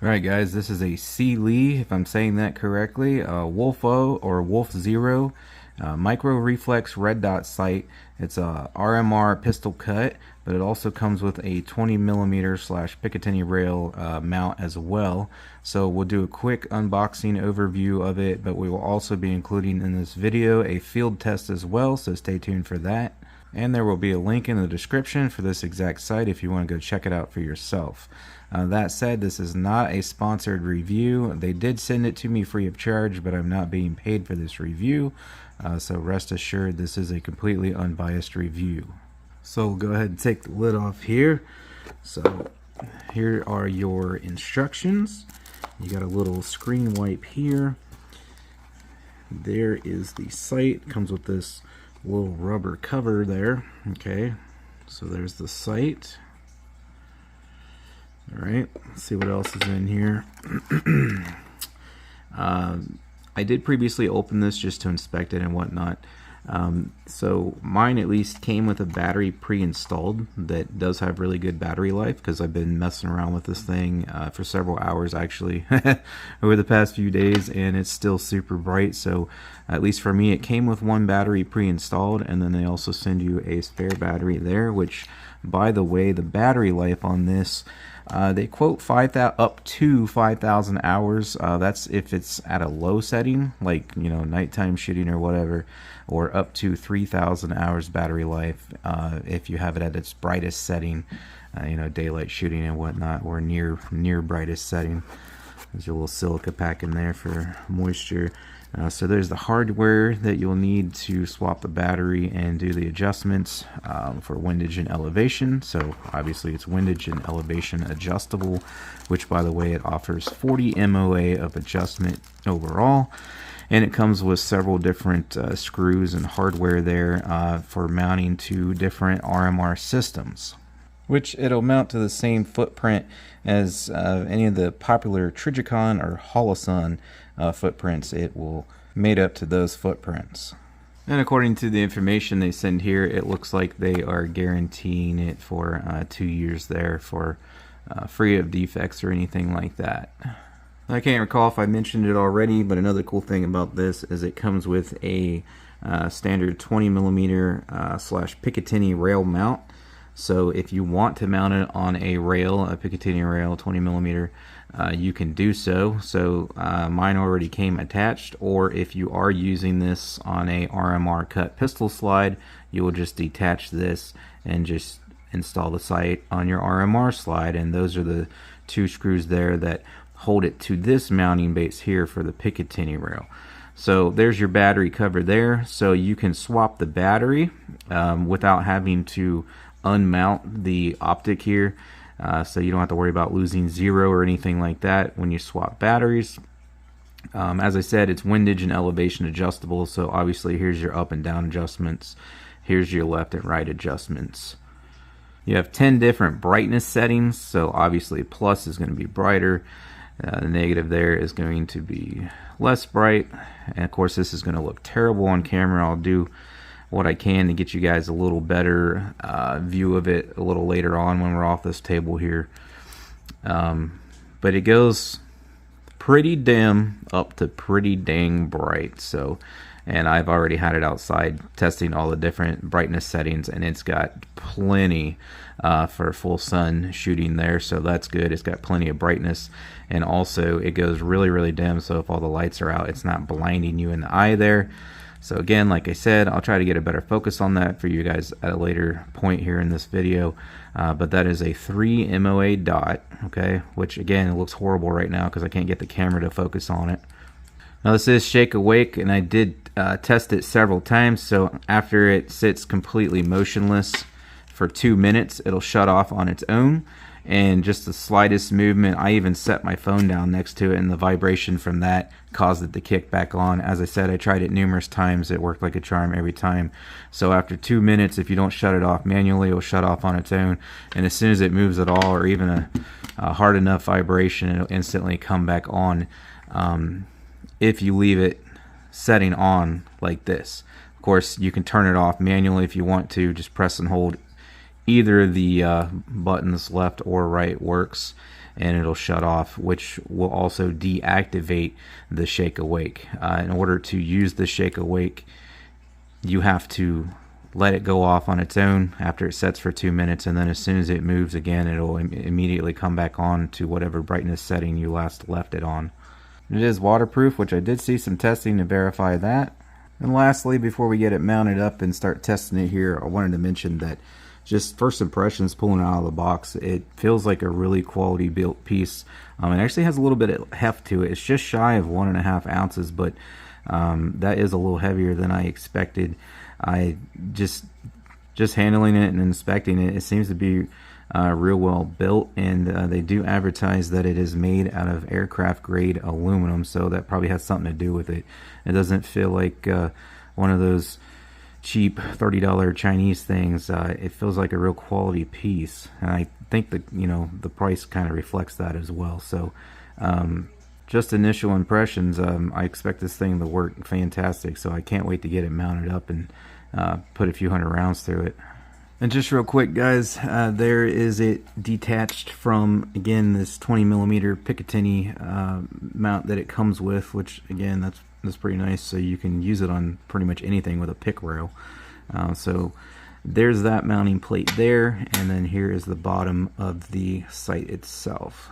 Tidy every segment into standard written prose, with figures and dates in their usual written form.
Alright guys, this is a CYELEE, if I'm saying that correctly, WOLF0 or WOLF0 micro reflex red dot sight. It's a RMR pistol cut, but it also comes with a 20mm / Picatinny rail mount as well. So we'll do a quick unboxing overview of it, but we will also be including in this video a field test as well, so stay tuned for that. And there will be a link in the description for this exact site if you want to go check it out for yourself. That said, this is not a sponsored review. They did send it to me free of charge, but I'm not being paid for this review. So rest assured, this is a completely unbiased review. So we'll go ahead and take the lid off here. So here are your instructions. You got a little screen wipe here. There is the sight. Comes with this little rubber cover there. Okay, so there's the sight. Alright, let's see what else is in here. I did previously open this just to inspect it and whatnot. So mine at least came with a battery pre-installed that does have really good battery life, because I've been messing around with this thing for several hours actually over the past few days, and it's still super bright. So at least for me, it came with one battery pre-installed, and then they also send you a spare battery there, which, by the way, the battery life on this, they quote up to 5,000 hours. That's if it's at a low setting, like, you know, nighttime shooting or whatever, or up to 3,000 hours battery life if you have it at its brightest setting, you know, daylight shooting and whatnot, or near brightest setting. There's your little silica pack in there for moisture. So there's the hardware that you'll need to swap the battery and do the adjustments for windage and elevation. So obviously it's windage and elevation adjustable, which, by the way, it offers 40 MOA of adjustment overall. And it comes with several different screws and hardware there for mounting to different RMR systems, which it'll mount to the same footprint as any of the popular Trijicon or Holosun footprints. It will mate up to those footprints. And according to the information they send here, it looks like they are guaranteeing it for 2 years there, for free of defects or anything like that. I can't recall if I mentioned it already, but another cool thing about this is it comes with a standard 20mm / Picatinny rail mount. So if you want to mount it on a rail, a Picatinny rail 20mm, you can do so. So mine already came attached, or if you are using this on a RMR cut pistol slide, you will just detach this and just install the sight on your RMR slide, and those are the two screws there that hold it to this mounting base here for the Picatinny rail. So there's your battery cover there, so you can swap the battery without having to unmount the optic here, so you don't have to worry about losing zero or anything like that when you swap batteries. As I said, it's windage and elevation adjustable, so obviously here's your up and down adjustments, here's your left and right adjustments. You have 10 different brightness settings, so obviously plus is going to be brighter, the negative there is going to be less bright, and of course this is going to look terrible on camera. I'll do what I can to get you guys a little better view of it a little later on when we're off this table here. But it goes pretty dim up to pretty dang bright. So, and I've already had it outside testing all the different brightness settings, and it's got plenty for full sun shooting there, so that's good. It's got plenty of brightness, and also it goes really dim, so if all the lights are out, it's not blinding you in the eye there. So again, like I said, I'll try to get a better focus on that for you guys at a later point here in this video. But that is a 3 MOA dot, okay, which again, it looks horrible right now because I can't get the camera to focus on it. Now this is shake awake, and I did test it several times. So after it sits completely motionless for 2 minutes, it'll shut off on its own. And just the slightest movement, I even set my phone down next to it, and the vibration from that caused it to kick back on. As I said, I tried it numerous times. It worked like a charm every time. So after 2 minutes, if you don't shut it off manually, it will shut off on its own. And as soon as it moves at all, or even a hard enough vibration, it'll instantly come back on if you leave it setting on like this. Of course, you can turn it off manually if you want to. Just press and hold either of the buttons, left or right, works. and it'll shut off, which will also deactivate the shake awake. In order to use the shake awake, you have to let it go off on its own after it sets for 2 minutes, and then as soon as it moves again, it'll immediately come back on to whatever brightness setting you last left it on. It is waterproof, which I did see some testing to verify that. And lastly, before we get it mounted up and start testing it here, I wanted to mention that just first impressions pulling it out of the box, it feels like a really quality built piece. It actually has a little bit of heft to it. It's just shy of 1.5 ounces, but that is a little heavier than I expected. I just handling it and inspecting it, it seems to be real well built, and they do advertise that it is made out of aircraft grade aluminum, so that probably has something to do with it. It doesn't feel like one of those cheap $30 Chinese things. It feels like a real quality piece, and I think that, you know, the price kind of reflects that as well. So just initial impressions, I expect this thing to work fantastic, so I can't wait to get it mounted up and put a few hundred rounds through it. And just real quick, guys, there is it detached from, again, this 20mm Picatinny mount that it comes with, which, again, that's pretty nice, so you can use it on pretty much anything with a pick rail. So there's that mounting plate there, and then here is the bottom of the sight itself.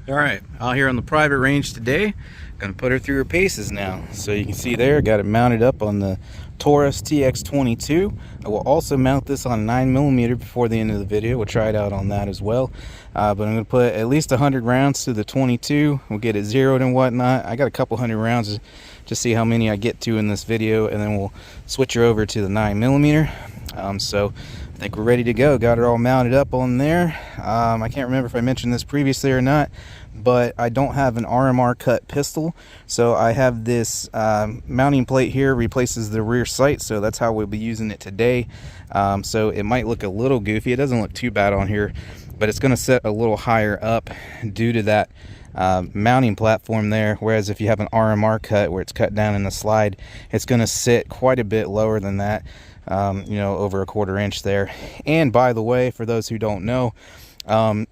Alright, out here on the private range today, gonna put her through her paces now. So you can see there, got it mounted up on the Taurus TX22. I will also mount this on 9mm before the end of the video. We'll try it out on that as well. But I'm gonna put at least 100 rounds to the 22. We'll get it zeroed and whatnot. I got a couple hundred rounds to see how many I get to in this video, and then we'll switch her over to the 9mm. So I think we're ready to go. Got her all mounted up on there. I can't remember if I mentioned this previously or not, but I don't have an RMR cut pistol, so I have this mounting plate here, replaces the rear sight, so that's how we'll be using it today. So it might look a little goofy. It doesn't look too bad on here, but it's going to set a little higher up due to that mounting platform there, whereas if you have an RMR cut where it's cut down in the slide, it's going to sit quite a bit lower than that. You know, over a 1/4 inch there. And by the way, for those who don't know,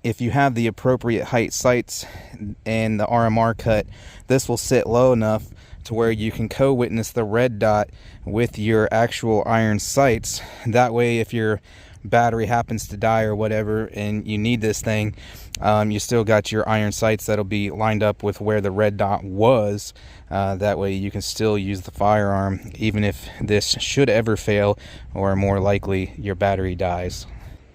if you have the appropriate height sights and the RMR cut, this will sit low enough to where you can co-witness the red dot with your actual iron sights. That way, if your battery happens to die or whatever and you need this thing, you still got your iron sights that'll be lined up with where the red dot was. That way you can still use the firearm even if this should ever fail, or more likely your battery dies.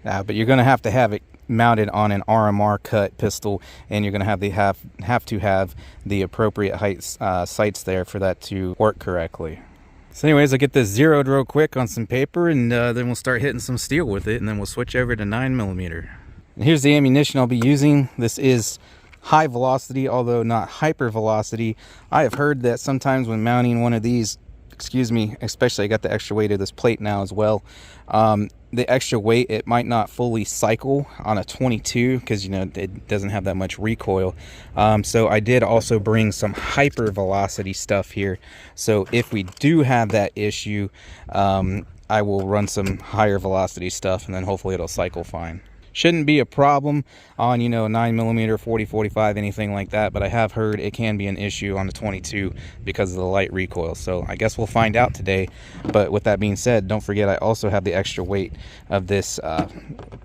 But you're going to have it mounted on an RMR cut pistol, and you're going to have to have the appropriate height sights there for that to work correctly. So anyways, I'll get this zeroed real quick on some paper, and then we'll start hitting some steel with it, and then we'll switch over to 9mm. And here's the ammunition I'll be using. This is high velocity, although not hyper velocity. I have heard that sometimes when mounting one of these, excuse me, especially I got the extra weight of this plate now as well, the extra weight, it might not fully cycle on a 22 because, you know, it doesn't have that much recoil. So I did also bring some hyper velocity stuff here, so if we do have that issue, I will run some higher velocity stuff, and then hopefully it'll cycle fine. Shouldn't be a problem on, you know, 9mm, 40-45, anything like that, but I have heard it can be an issue on the 22 because of the light recoil. So I guess we'll find out today. But with that being said, don't forget I also have the extra weight of this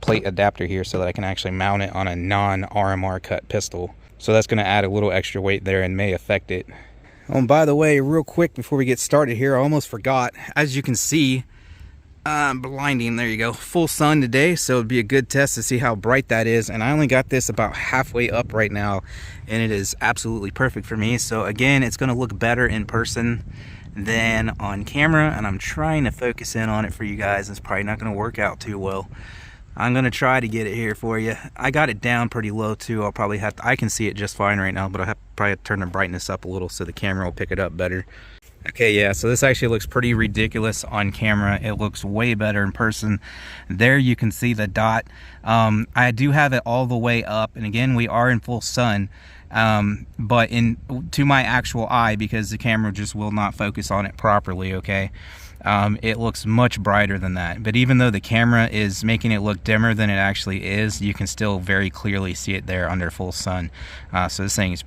plate adapter here so that I can actually mount it on a non-RMR cut pistol. So that's going to add a little extra weight there and may affect it. Oh, and by the way, real quick before we get started here, I almost forgot. As you can see, blinding, there you go, full sun today, so it'd be a good test to see how bright that is. And I only got this about halfway up right now, and it is absolutely perfect for me. So again, it's going to look better in person than on camera, and I'm trying to focus in on it for you guys. It's probably not going to work out too well. I'm going to try to get it here for you. I got it down pretty low too. I'll probably have to, I can see it just fine right now, but I'll have to probably turn the brightness up a little so the camera will pick it up better. Okay, yeah, so this actually looks pretty ridiculous on camera. It looks way better in person. There you can see the dot. I do have it all the way up, and again, we are in full sun. but to my actual eye, because the camera just will not focus on it properly, okay, it looks much brighter than that. But even though the camera is making it look dimmer than it actually is, you can still very clearly see it there under full sun. So this thing is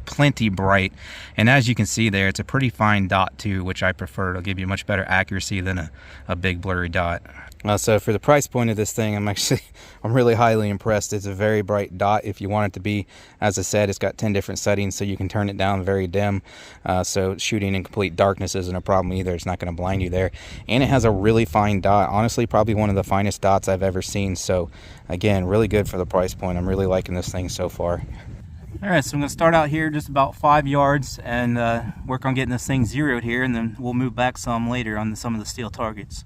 plenty bright, and as you can see there, it's a pretty fine dot too, which I prefer. It'll give you much better accuracy than a big blurry dot. So for the price point of this thing, I'm really highly impressed. It's a very bright dot. If you want it to be, as I said, it's got 10 different settings, so you can turn it down very dim. So shooting in complete darkness isn't a problem either. It's not going to blind you there. And it has a really fine dot. Honestly, probably one of the finest dots I've ever seen. So again, really good for the price point. I'm really liking this thing so far. All right, so I'm going to start out here just about 5 yards and work on getting this thing zeroed here, and then we'll move back some later on some of the steel targets.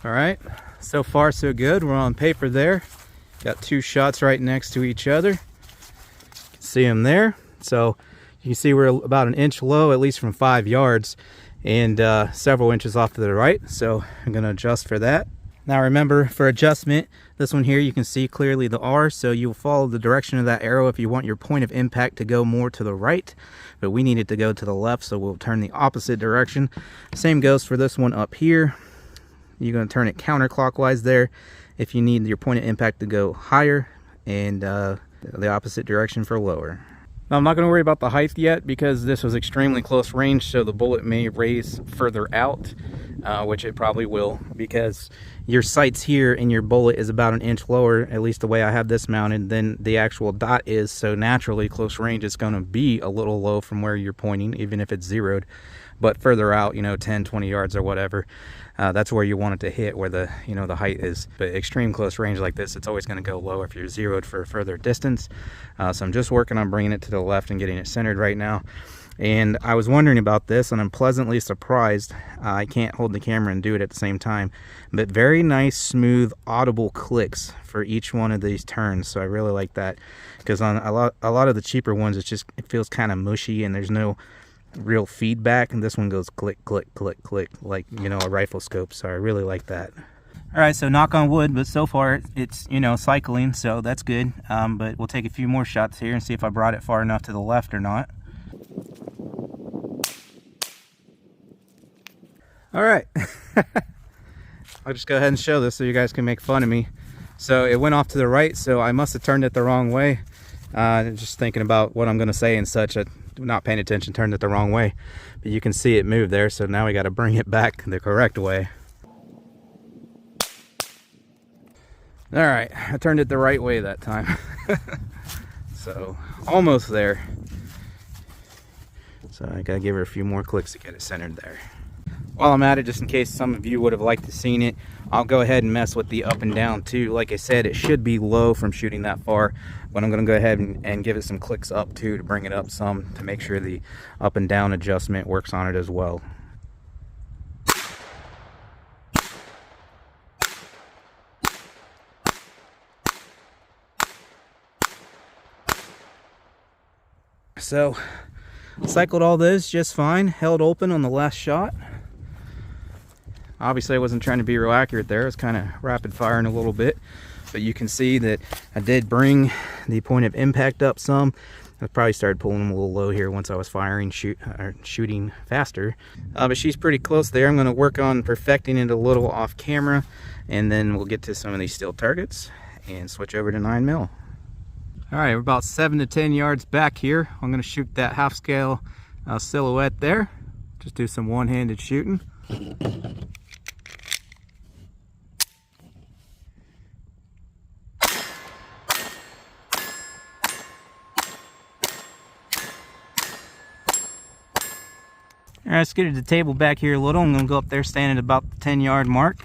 All right, so far so good. We're on paper there. Got 2 shots right next to each other. You can see them there. So you can see we're about 1 inch low, at least from 5 yards, and several inches off to the right. So I'm gonna adjust for that. Now remember, for adjustment, this one here, you can see clearly the R, so you'll follow the direction of that arrow if you want your point of impact to go more to the right, but we need it to go to the left, so we'll turn the opposite direction. Same goes for this one up here. You're going to turn it counterclockwise there if you need your point of impact to go higher, and the opposite direction for lower. Now, I'm not going to worry about the height yet because this was extremely close range, so the bullet may raise further out, which it probably will, because your sights here and your bullet is about 1 inch lower, at least the way I have this mounted, than the actual dot is. So naturally, close range is going to be a little low from where you're pointing, even if it's zeroed. But further out, 10, 20 yards or whatever, that's where you want it to hit, where the the height is. But extreme close range like this, it's always going to go low if you're zeroed for a further distance. So I'm just working on bringing it to the left and getting it centered right now. And I was wondering about this, and I'm pleasantly surprised. I can't hold the camera and do it at the same time, but very nice, smooth, audible clicks for each one of these turns. So I really like that, because on a lot of the cheaper ones, it feels kind of mushy and there's no real feedback, and this one goes click, click, click, click, like a rifle scope. So I really like that. All right, so knock on wood, but so far it's cycling, so that's good. But we'll take a few more shots here and see if I brought it far enough to the left or not. All right. I'll just go ahead and show this so you guys can make fun of me. So it went off to the right, so I must have turned it the wrong way. Just thinking about what I'm going to say and such, not paying attention, turned it the wrong way. But you can see it move there, so now we got to bring it back the correct way. All right, I turned it the right way that time. So almost there. So I gotta give her a few more clicks to get it centered there. While I'm at it, just in case some of you would have liked to seen it, I'll go ahead and mess with the up and down too. Like I said, it should be low from shooting that far, but I'm gonna go ahead and give it some clicks up too to bring it up some, to make sure the up and down adjustment works on it as well. So cycled all this just fine, held open on the last shot. Obviously I wasn't trying to be real accurate there, I was kind of rapid firing a little bit, but you can see that I did bring the point of impact up some. I probably started pulling them a little low here once I was shooting faster, but she's pretty close there. I'm going to work on perfecting it a little off camera, and then we'll get to some of these steel targets and switch over to 9mm. All right, we're about 7 to 10 yards back here. I'm going to shoot that half scale silhouette there. Just do some one-handed shooting. All right, let's get to the table back here a little. I'm going to go up there, stand at about the 10-yard mark.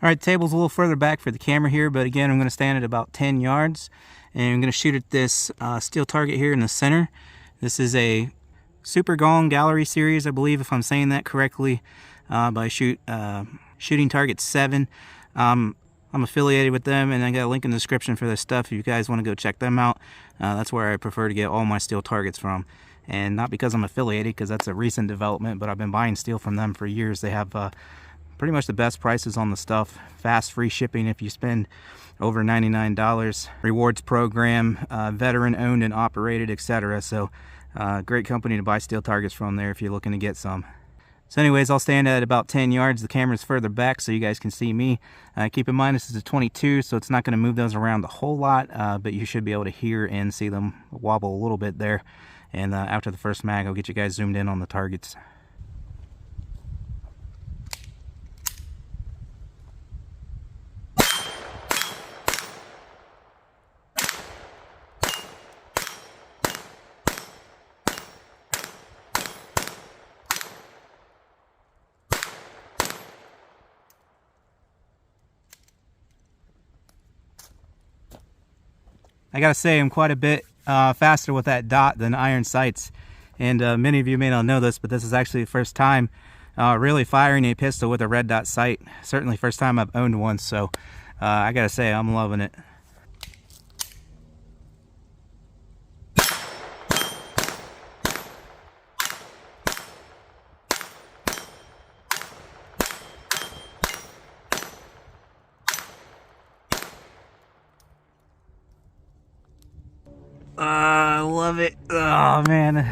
All right, table's a little further back for the camera here, but again, I'm going to stand at about 10 yards, and I'm going to shoot at this steel target here in the center. This is a Super Gong Gallery series, I believe, if I'm saying that correctly, by Shooting Target 7. I'm affiliated with them, and I got a link in the description for their stuff if you guys want to go check them out. That's where I prefer to get all my steel targets from. And not because I'm affiliated, because that's a recent development, but I've been buying steel from them for years. They have pretty much the best prices on the stuff. Fast, free shipping if you spend over $99. Rewards program, veteran owned and operated, etc. So great company to buy steel targets from there if you're looking to get some. So anyways, I'll stand at about 10 yards. The camera's further back so you guys can see me. Keep in mind this is a 22, so it's not going to move those around a whole lot, but you should be able to hear and see them wobble a little bit there. And after the first mag, I'll get you guys zoomed in on the targets. I gotta say, I'm quite a bit faster with that dot than iron sights, and many of you may not know this, but this is actually the first time really firing a pistol with a red dot sight. Certainly first time I've owned one, so I gotta say I'm loving it. I love it. Oh man.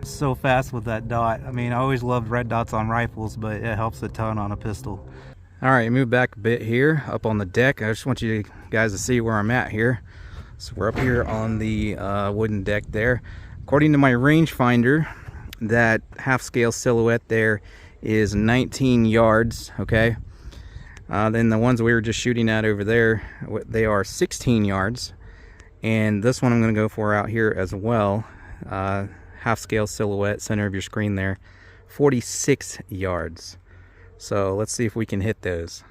So fast with that dot. I mean, I always loved red dots on rifles, but it helps a ton on a pistol. All right, move back a bit here up on the deck. I just want you guys to see where I'm at here. So we're up here on the wooden deck there. According to my rangefinder, that half scale silhouette there is 19 yards, okay? Then the ones we were just shooting at over there, they are 16 yards. And this one I'm going to go for out here as well. Half scale silhouette, center of your screen there, 46 yards. So let's see if we can hit those.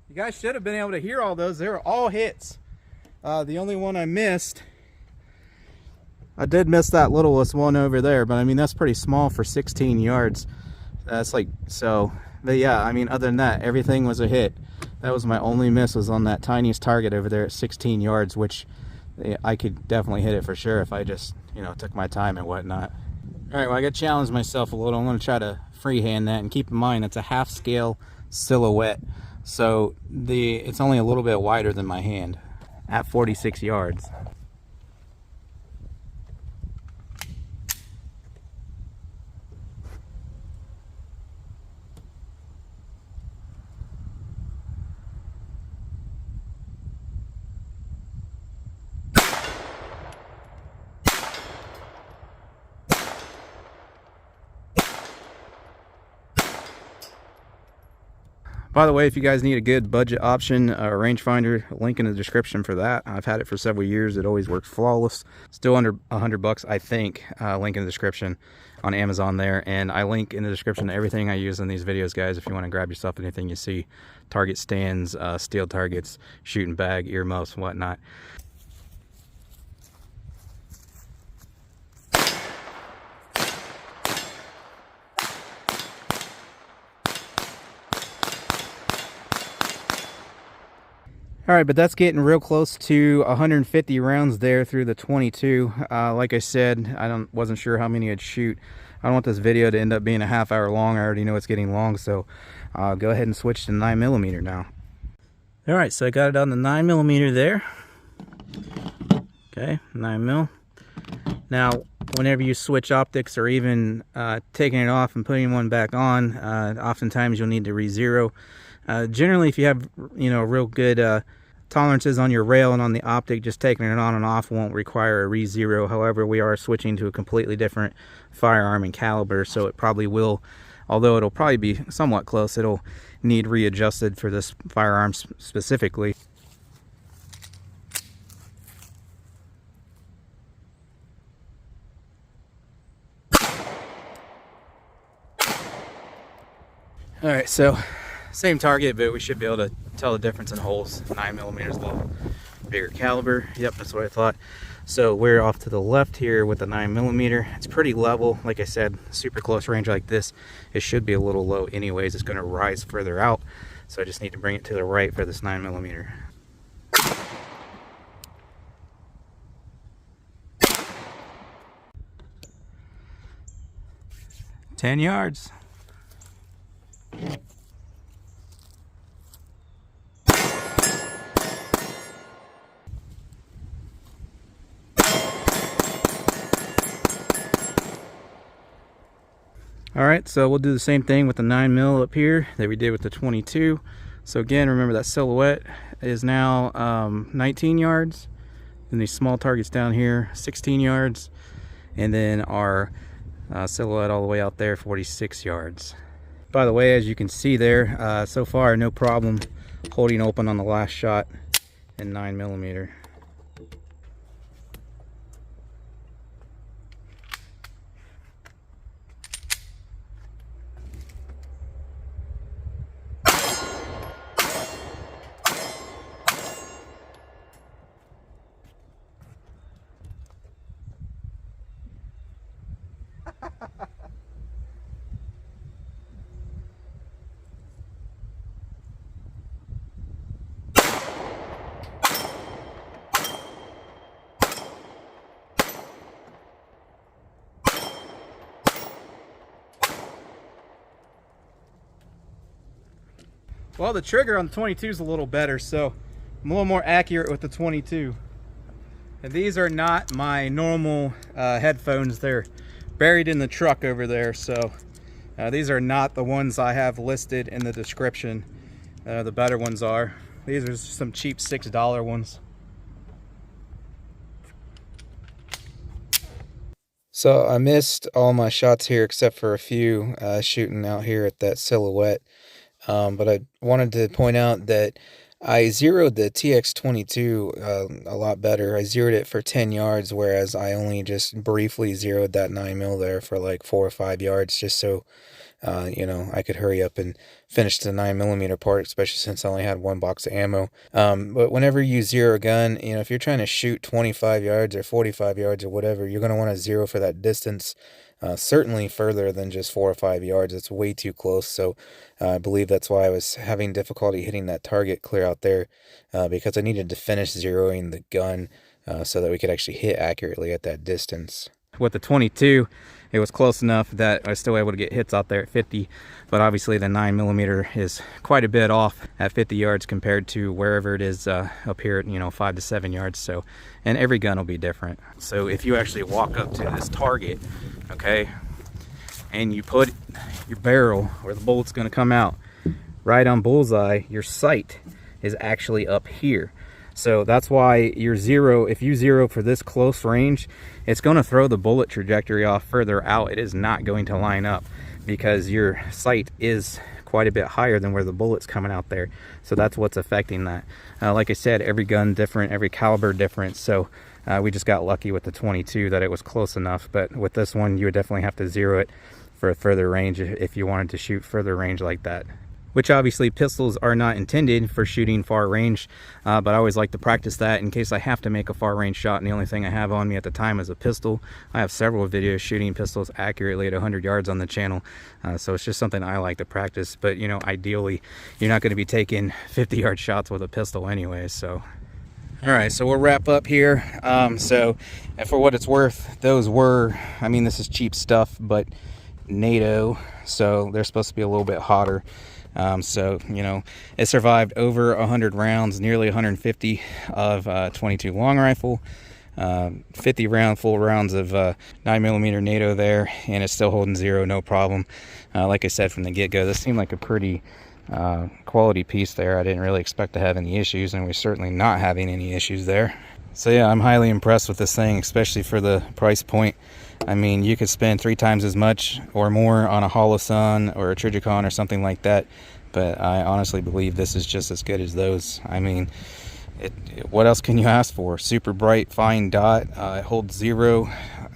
You guys should have been able to hear all those. They were all hits. The only one I missed, I did miss that littlest one over there, but I mean, that's pretty small for 16 yards. That's like, so, but yeah, I mean, other than that, everything was a hit. That was my only miss, was on that tiniest target over there at 16 yards, which I could definitely hit it for sure if I just, you know, took my time and whatnot. All right, well, I got to challenge myself a little. I'm going to try to freehand that, and keep in mind, it's a half scale silhouette. So it's only a little bit wider than my hand at 46 yards. By the way, if you guys need a good budget option, rangefinder, link in the description for that. I've had it for several years. It always works flawless. Still under $100, I think. Link in the description on Amazon there. And I link in the description to everything I use in these videos, guys, if you want to grab yourself anything you see. Target stands, steel targets, shooting bag, earmuffs, whatnot. All right, but that's getting real close to 150 rounds there through the 22. Like I said, wasn't sure how many I'd shoot. I don't want this video to end up being a half-hour long. I already know it's getting long, so I'll go ahead and switch to 9mm now. All right, so I got it on the 9mm there. Okay, 9mm. Now, whenever you switch optics or even taking it off and putting one back on, oftentimes you'll need to re-zero. Generally, if you have, real good tolerances on your rail and on the optic, just taking it on and off won't require a re-zero. However, we are switching to a completely different firearm and caliber, so it probably will, although it'll probably be somewhat close, it'll need readjusted for this firearm specifically. All right, so same target, but we should be able to tell the difference in holes. 9mm is a little bigger caliber. Yep, that's what I thought. So we're off to the left here with the 9mm. It's pretty level. Like I said, super close range like this, it should be a little low anyways. It's going to rise further out. So I just need to bring it to the right for this 9mm. 10 yards. All right, so we'll do the same thing with the 9mm up here that we did with the 22. So again, remember that silhouette is now 19 yards. And these small targets down here, 16 yards. And then our silhouette all the way out there, 46 yards. By the way, as you can see there, so far no problem holding open on the last shot in 9mm. Well, the trigger on the 22 is a little better, so I'm a little more accurate with the 22. And these are not my normal headphones. They're buried in the truck over there, so these are not the ones I have listed in the description. The better ones are. These are some cheap $6 ones. So I missed all my shots here except for a few shooting out here at that silhouette. But I wanted to point out that I zeroed the TX22 a lot better. I zeroed it for 10 yards, whereas I only just briefly zeroed that 9mm there for like 4 or 5 yards, just so I could hurry up and finish the 9mm part, especially since I only had one box of ammo. But whenever you zero a gun, if you're trying to shoot 25 yards or 45 yards or whatever, you're going to want to zero for that distance. Certainly further than just 4 or 5 yards. It's way too close. So I believe that's why I was having difficulty hitting that target clear out there, because I needed to finish zeroing the gun so that we could actually hit accurately at that distance. With the 22, it was close enough that I was still able to get hits out there at 50, but obviously the 9mm is quite a bit off at 50 yards compared to wherever it is up here at 5 to 7 yards. So, and every gun will be different. So if you actually walk up to this target, okay, and you put your barrel where the bullet's going to come out right on bullseye, your sight is actually up here. So that's why your zero, if you zero for this close range, it's going to throw the bullet trajectory off further out. It is not going to line up because your sight is quite a bit higher than where the bullet's coming out there. So that's what's affecting that. Like I said, every gun different, every caliber different. So we just got lucky with the 22 that it was close enough. But with this one, you would definitely have to zero it for a further range if you wanted to shoot further range like that. which obviously pistols are not intended for shooting far range, but I always like to practice that in case I have to make a far range shot, and the only thing I have on me at the time is a pistol. I have several videos shooting pistols accurately at 100 yards on the channel, so it's just something I like to practice. But you know, ideally you're not going to be taking 50-yard shots with a pistol anyway. So all right, so we'll wrap up here. So, and for what it's worth, those were, I mean, this is cheap stuff, but NATO, so they're supposed to be a little bit hotter. So, you know, it survived over 100 rounds, nearly 150 of 22 long rifle, 50 full rounds of 9mm NATO there, and it's still holding zero, no problem. Like I said from the get-go, this seemed like a pretty quality piece there. I didn't really expect to have any issues, and we're certainly not having any issues there. So yeah, I'm highly impressed with this thing, especially for the price point. I mean, you could spend 3 times as much or more on a Holosun or a Trijicon or something like that, but I honestly believe this is just as good as those. I mean, what else can you ask for? Super bright, fine dot, it holds zero.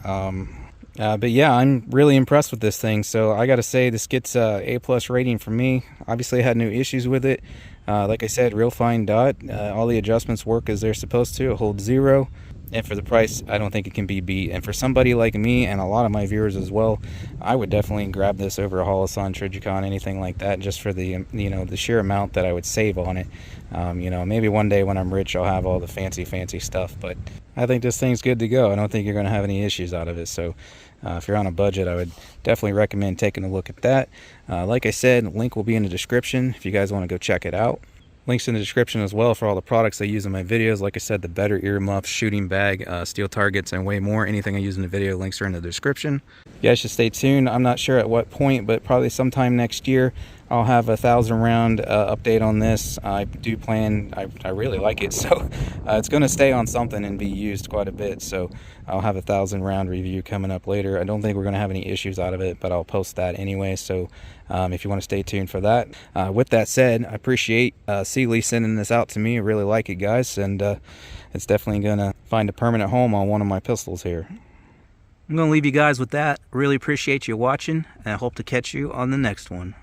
But yeah, I'm really impressed with this thing. So I gotta say, this gets a A+ rating from me. Obviously I had no issues with it. Like I said, real fine dot. All the adjustments work as they're supposed to. It holds zero. And for the price, I don't think it can be beat. And for somebody like me and a lot of my viewers as well, I would definitely grab this over a Holosun, Trijicon, anything like that, just for the, you know, the sheer amount that I would save on it. You know, maybe one day when I'm rich, I'll have all the fancy stuff, but I think this thing's good to go. I don't think you're going to have any issues out of it. So if you're on a budget, I would definitely recommend taking a look at that. Like I said, link will be in the description if you guys want to go check it out. Links in the description as well for all the products I use in my videos. Like I said, the better earmuff, shooting bag, steel targets, and way more. Anything I use in the video, links are in the description. You guys should stay tuned. I'm not sure at what point, but probably sometime next year, I'll have a 1,000 round update on this. I do plan, I really like it, so it's going to stay on something and be used quite a bit. So I'll have a 1,000 round review coming up later. I don't think we're going to have any issues out of it, but I'll post that anyway. So if you want to stay tuned for that. With that said, I appreciate CYELEE sending this out to me. I really like it, guys, and it's definitely going to find a permanent home on one of my pistols here. I'm going to leave you guys with that. Really appreciate you watching, and I hope to catch you on the next one.